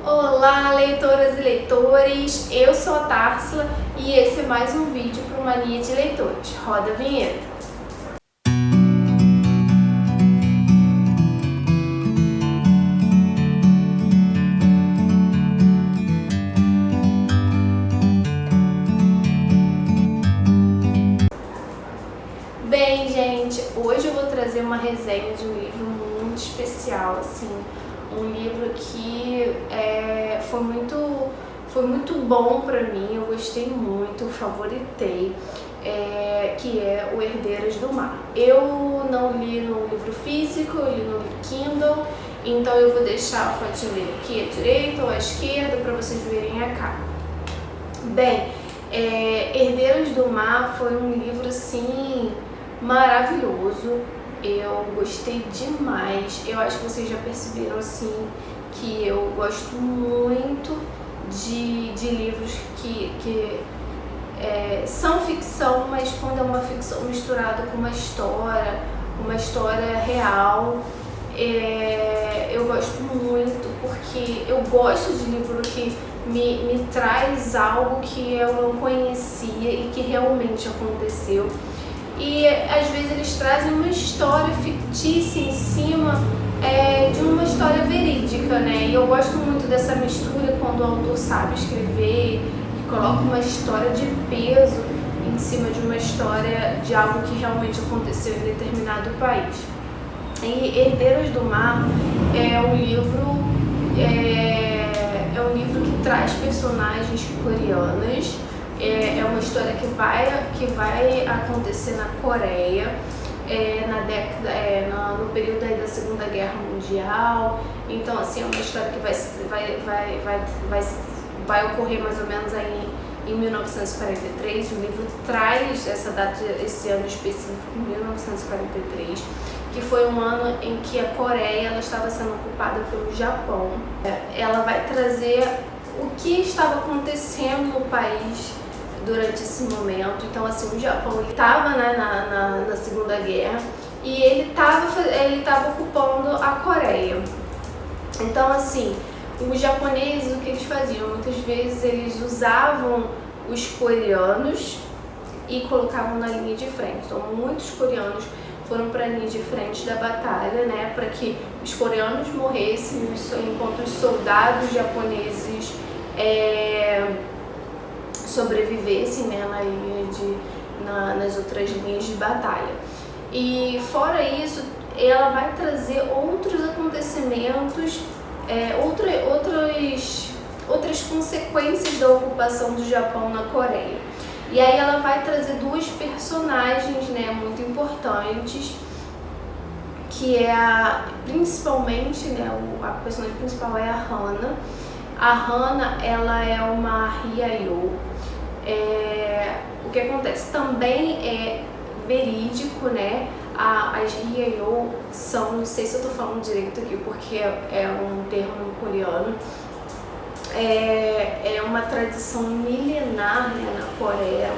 Olá, leitoras e leitores, eu sou a Társila e esse é mais um vídeo para o Mania de Leitores. Roda a vinheta. Bem, gente, hoje eu vou trazer uma resenha de um livro muito especial, assim, um livro que foi muito bom pra mim, eu gostei muito, favoritei, que é O Herdeiras do Mar. Eu não li no livro físico, eu li no Kindle, então eu vou deixar a fotinho dele aqui à direita ou à esquerda para vocês verem a capa. Bem, Herdeiras do Mar foi um livro, assim, maravilhoso, eu gostei demais. Eu acho que vocês já perceberam assim que eu gosto muito de livros que são ficção, mas quando é uma ficção misturada com uma história real, eu gosto muito, porque eu gosto de livro que me traz algo que eu não conhecia e que realmente aconteceu. E às vezes eles trazem uma história fictícia em cima de uma história verídica, né? E eu gosto muito dessa mistura quando o autor sabe escrever e coloca uma história de peso em cima de uma história de algo que realmente aconteceu em determinado país. E Herdeiras do Mar é um livro que traz personagens coreanas. É uma história que vai acontecer na Coreia, no período aí da Segunda Guerra Mundial. Então, assim, é uma história que vai ocorrer mais ou menos aí em 1943. O livro traz essa data, esse ano específico, 1943, que foi um ano em que a Coreia ela estava sendo ocupada pelo Japão. Ela vai trazer o que estava acontecendo no país durante esse momento. Então, assim, o Japão estava, né, na Segunda Guerra e ele estava ocupando a Coreia. Então, assim, os japoneses, o que eles faziam? Muitas vezes eles usavam os coreanos e colocavam na linha de frente. Então, muitos coreanos foram para a linha de frente da batalha, né, para que os coreanos morressem enquanto os soldados japoneses sobrevivessem, né, nas outras linhas de batalha. E fora isso, ela vai trazer outros acontecimentos, outras consequências da ocupação do Japão na Coreia. E aí ela vai trazer duas personagens, né, muito importantes, que principalmente, né, a personagem principal é a Hana. A Hana, ela é uma Hyayo. O que acontece também é verídico, né? As Hyayo são, não sei se eu tô falando direito aqui porque é um termo em coreano, é uma tradição milenar, né, na Coreia,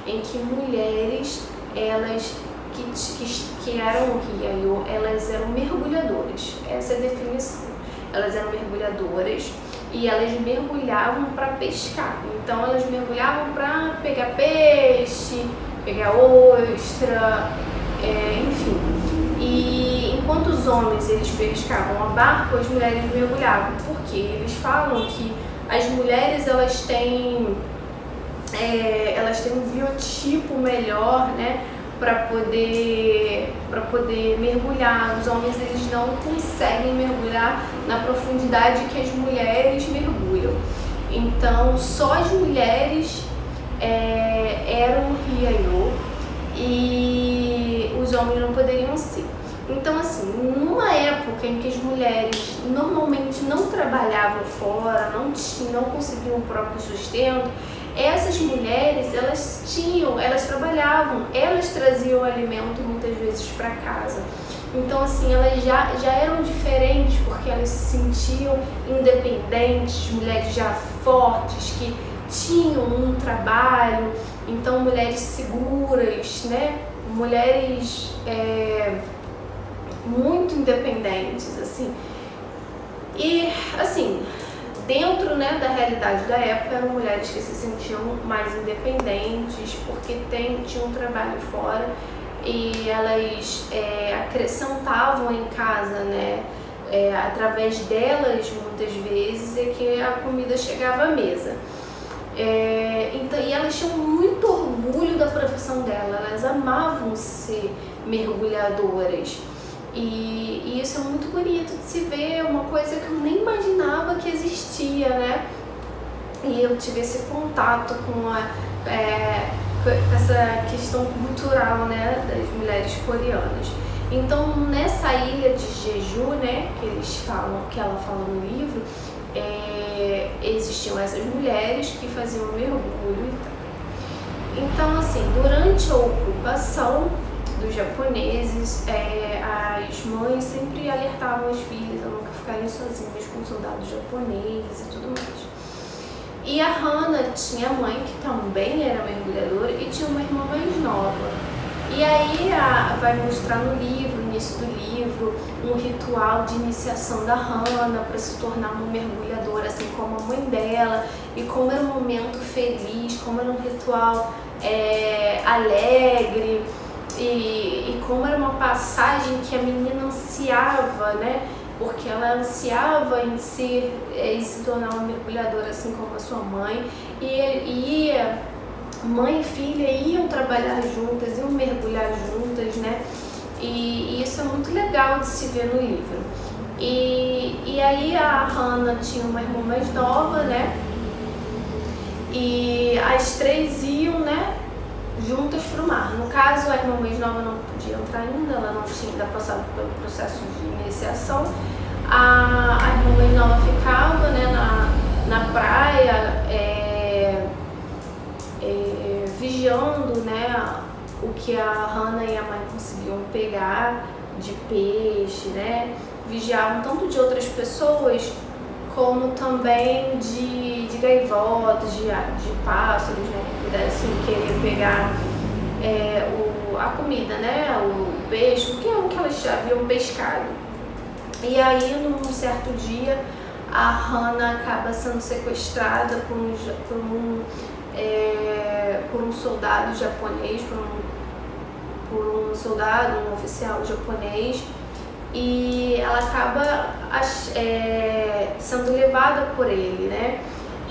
em que mulheres, elas que eram Hyayo, elas eram mergulhadoras. Essa é a definição. Elas eram mergulhadoras e elas mergulhavam para pescar. Então elas mergulhavam para pegar peixe, pegar ostra, enfim. E enquanto os homens eles pescavam a barco, as mulheres mergulhavam. Porque eles falam que as mulheres elas têm um biotipo melhor, né, para poder mergulhar. Os homens eles não conseguem mergulhar na profundidade que as mulheres mergulham. Então só as mulheres eram Hyayo e os homens não poderiam ser. Então, assim, numa época em que as mulheres normalmente não trabalhavam fora, não conseguiam o próprio sustento, essas mulheres, elas trabalhavam, elas traziam alimento muitas vezes para casa. Então, assim, elas já eram diferentes porque elas se sentiam independentes, mulheres já fortes, que tinham um trabalho, então mulheres seguras, né? Mulheres muito independentes, assim. E, assim, dentro, né, da realidade da época, eram mulheres que se sentiam mais independentes porque tinham um trabalho fora e elas acrescentavam em casa, né, através delas, muitas vezes, é que a comida chegava à mesa. Então, e elas tinham muito orgulho da profissão dela, elas amavam ser mergulhadoras. E isso é muito bonito de se ver, uma coisa que eu nem imaginava que existia, né? E eu tive esse contato com essa questão cultural, né, das mulheres coreanas. Então, nessa ilha de Jeju, né, que ela fala no livro, existiam essas mulheres que faziam mergulho e tal. Então, assim, durante a ocupação dos japoneses, as mães sempre alertavam as filhas a nunca ficarem sozinhas com soldados japoneses e tudo mais. E a Hana tinha mãe que também era mergulhadora e tinha uma irmã mais nova. E aí vai mostrar no início do livro, um ritual de iniciação da Hana para se tornar uma mergulhadora, assim como a mãe dela, e como era um momento feliz, como era um ritual alegre, e como era uma passagem que a menina ansiava, né? Porque ela ansiava em se tornar uma mergulhadora, assim como a sua mãe, e mãe e filha iam trabalhar juntas, iam mergulhar juntas, né? E isso é muito legal de se ver no livro. E aí a Hana tinha uma irmã mais nova, né? E as três iam, né, juntas para o mar. No caso, a irmã mais nova não podia entrar ainda, ela não tinha ainda passado pelo processo de iniciação. A irmã mais nova ficava, né, na praia, vigiando, né, o que a Hana e a mãe conseguiam pegar de peixe, né? Vigiavam tanto de outras pessoas como também de gaivotas, de pássaros, né, que pudessem querer pegar a comida, né, o peixe, o que elas já haviam pescado. E aí, num certo dia, a Hana acaba sendo sequestrada por um soldado japonês, um oficial japonês, e ela acaba sendo levada por ele, né?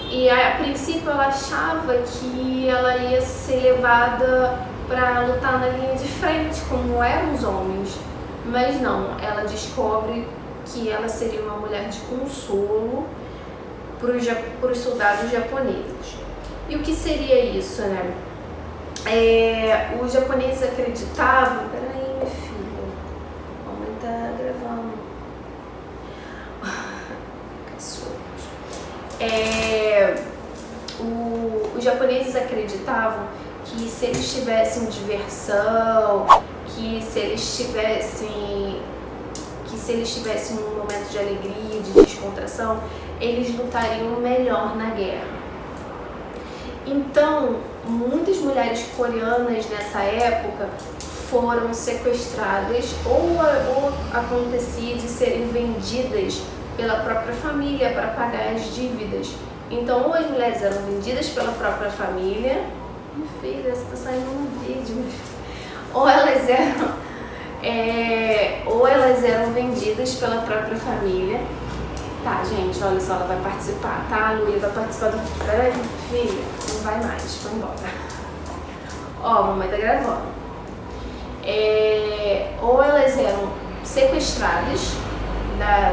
E a princípio ela achava que ela ia ser levada para lutar na linha de frente, como eram os homens, mas não, ela descobre que ela seria uma mulher de consolo para os soldados japoneses. E o que seria isso, né? Os japoneses acreditavam... Peraí, minha filha, a mamãe tá gravando. Os japoneses acreditavam que se eles tivessem diversão, que se eles tivessem um momento de alegria, de descontração, eles lutariam melhor na guerra. Então, muitas mulheres coreanas nessa época foram sequestradas ou acontecia de serem vendidas pela própria família para pagar as dívidas. Então, ou as mulheres eram vendidas pela própria família, minha filha, você está saindo no vídeo, ou elas eram vendidas pela própria família. Tá, gente, olha só, ela vai participar, tá? A Luísa vai participar do vídeo. Peraí, filha, não vai mais, foi embora. Ó, a mamãe tá gravando. Ou elas eram sequestradas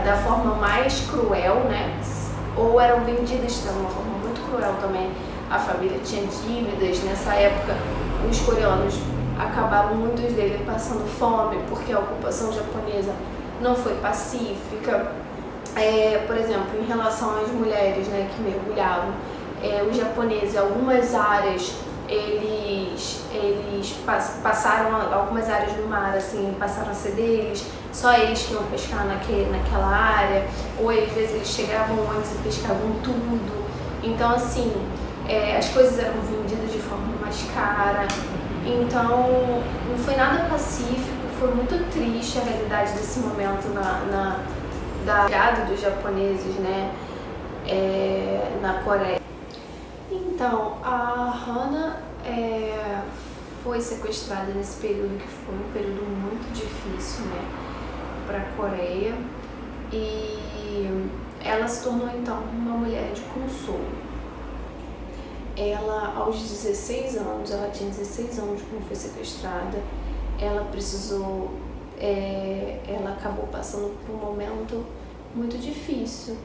da forma mais cruel, né? Ou eram vendidas de uma forma muito cruel também. A família tinha dívidas. Nessa época, os coreanos acabaram, muitos deles, passando fome, porque a ocupação japonesa não foi pacífica. Por exemplo, em relação às mulheres, né, que mergulhavam, os japoneses, algumas áreas, eles passaram, algumas áreas do mar, assim, passaram a ser deles, só eles que iam pescar naquela área, ou às vezes eles chegavam antes e pescavam tudo. Então, assim, as coisas eram vendidas de forma mais cara, então não foi nada pacífico, foi muito triste a realidade desse momento da chegada dos japoneses, né, na Coreia. Então, a Hana foi sequestrada nesse período, que foi um período muito difícil, né, para a Coreia, e ela se tornou então uma mulher de consolo. Ela, aos 16 anos, ela tinha 16 anos quando foi sequestrada, ela precisou, ela acabou passando por um momento muito difícil.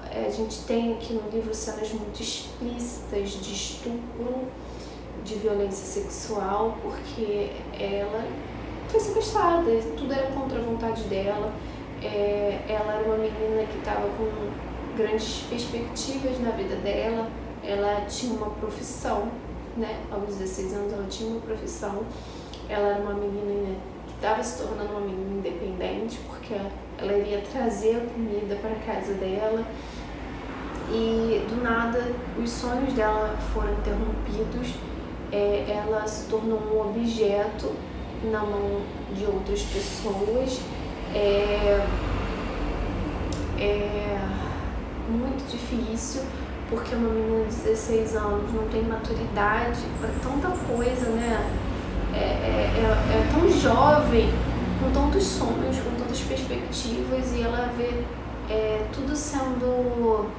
A gente tem aqui no livro cenas muito explícitas de estupro, de violência sexual, porque ela foi sequestrada, tudo era contra a vontade dela. Ela era uma menina que estava com grandes perspectivas na vida dela, ela tinha uma profissão, né? Aos 16 anos ela tinha uma profissão, ela era uma menina que estava se tornando uma menina independente, porque ela iria trazer a comida para a casa dela, e do nada os sonhos dela foram interrompidos. Ela se tornou um objeto na mão de outras pessoas. Muito difícil, porque uma menina de 16 anos não tem maturidade para tanta coisa, né? É tão jovem, com tantos sonhos, com tantas perspectivas, e ela vê tudo sendo...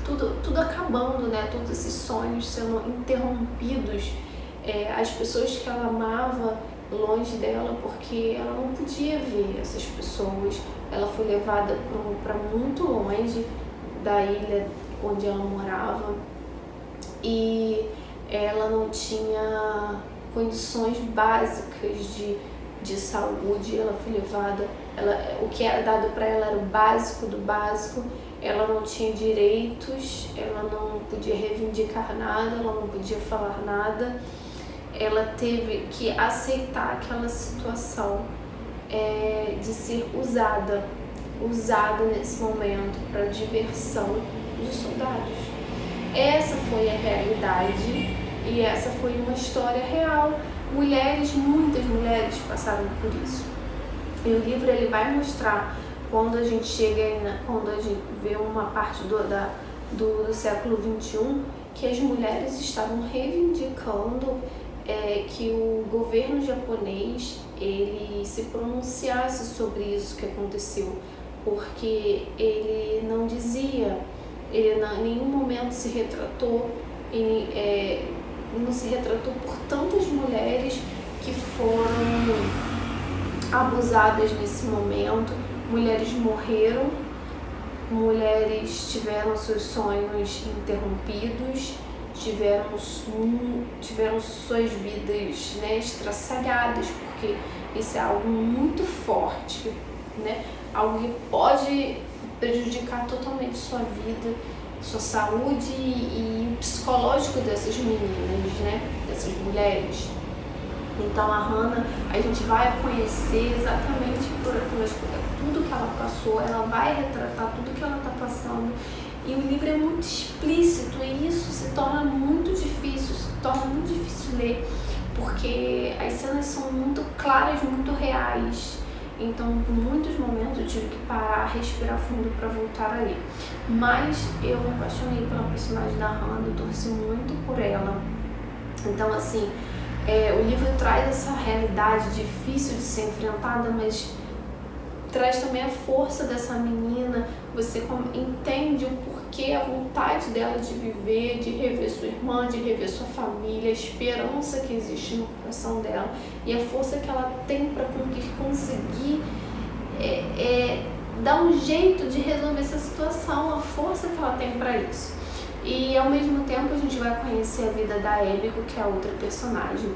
Tudo acabando, né? Todos esses sonhos sendo interrompidos, as pessoas que ela amava longe dela, porque ela não podia ver essas pessoas. Ela foi levada para muito longe da ilha onde ela morava, e ela não tinha condições básicas de saúde. Ela foi levada, o que era dado para ela era o básico do básico. Ela não tinha direitos, ela não podia reivindicar nada, ela não podia falar nada. Ela teve que aceitar aquela situação de ser usada nesse momento para diversão dos soldados. Essa foi a realidade, e essa foi uma história real. Muitas mulheres passaram por isso. E o livro ele vai mostrar, quando a gente chega, quando a gente vê uma parte do século XXI, que as mulheres estavam reivindicando que o governo japonês ele se pronunciasse sobre isso que aconteceu, porque ele não dizia, ele em nenhum momento se retratou, não se retratou por tantas mulheres que foram abusadas nesse momento. Mulheres morreram, mulheres tiveram seus sonhos interrompidos, tiveram suas vidas, né, estraçalhadas, porque isso é algo muito forte, né? Algo que pode prejudicar totalmente sua vida, sua saúde e o psicológico dessas meninas, né, dessas mulheres. Então a Hana, a gente vai conhecer exatamente tudo que ela passou, ela vai retratar tudo que ela está passando, e o livro é muito explícito, e isso se torna muito difícil ler, porque as cenas são muito claras, muito reais. Então, por muitos momentos eu tive que parar, respirar fundo para voltar a ler. Mas eu me apaixonei pela personagem da Hana, eu torci muito por ela. Então, assim, o livro traz essa realidade difícil de ser enfrentada, mas traz também a força dessa menina. Você entende o porquê, a vontade dela de viver, de rever sua irmã, de rever sua família, a esperança que existe no coração dela e a força que ela tem para conseguir dar um jeito de resolver essa situação, a força que ela tem para isso. E ao mesmo tempo a gente vai conhecer a vida da Emiko, que é a outra personagem.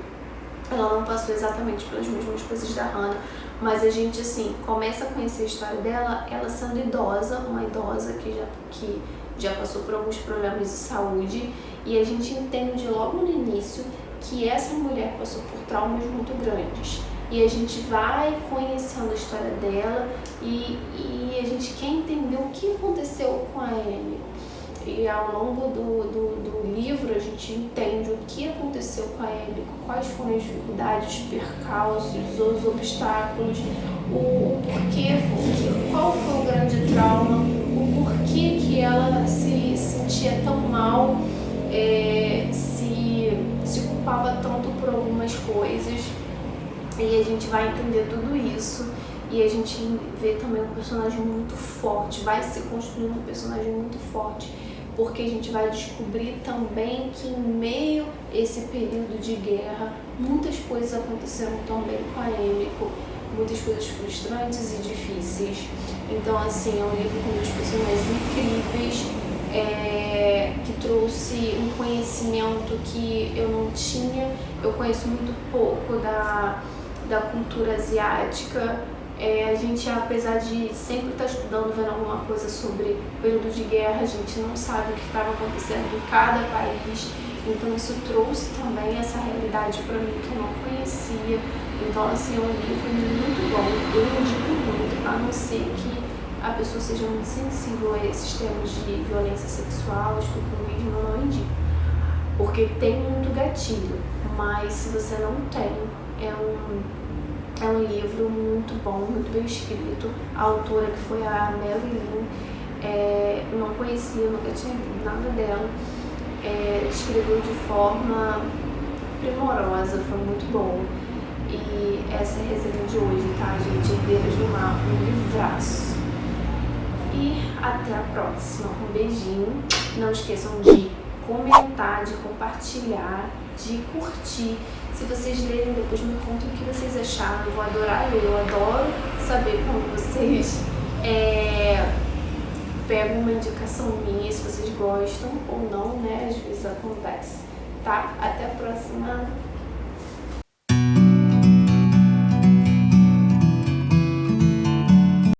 Ela não passou exatamente pelas mesmas coisas da Hana, mas a gente assim começa a conhecer a história dela, ela sendo idosa, uma idosa que já passou por alguns problemas de saúde, e a gente entende logo no início que essa mulher passou por traumas muito grandes. E a gente vai conhecendo a história dela e a gente quer entender o que aconteceu com a Emiko. E ao longo do livro a gente entende o que aconteceu com a Emiko, quais foram as dificuldades, os percalços, os obstáculos, o porquê, qual preocupava tanto por algumas coisas, e a gente vai entender tudo isso. E a gente vê também um personagem muito forte, vai se construindo um personagem muito forte, porque a gente vai descobrir também que em meio a esse período de guerra, muitas coisas aconteceram também com a Emiko, muitas coisas frustrantes e difíceis. Então, assim, é um livro com muitos personagens incríveis, que trouxe um conhecimento que eu não tinha. Eu conheço muito pouco da cultura asiática. A gente, apesar de sempre estar estudando, vendo alguma coisa sobre o período de guerra, a gente não sabe o que estava acontecendo em cada país. Então isso trouxe também essa realidade para mim que eu não conhecia. Então, assim, é um livro muito bom. Eu indico muito, a não ser que a pessoa seja muito sensível a esses temas de violência sexual, estupro mesmo, eu não indico. Porque tem muito gatilho, mas se você não tem, é um livro muito bom, muito bem escrito. A autora, que foi a Melly Lin, eu não conhecia, nunca tinha lido nada dela. Escreveu de forma primorosa, foi muito bom. E essa é a resenha de hoje, tá, gente? Herdeiras do Mar, um livraço. E até a próxima. Um beijinho. Não esqueçam de comentar, de compartilhar, de curtir. Se vocês lerem, depois me contem o que vocês acharam. Eu vou adorar ler, eu adoro saber como vocês pegam uma indicação minha, se vocês gostam ou não, né? Às vezes acontece, tá? Até a próxima!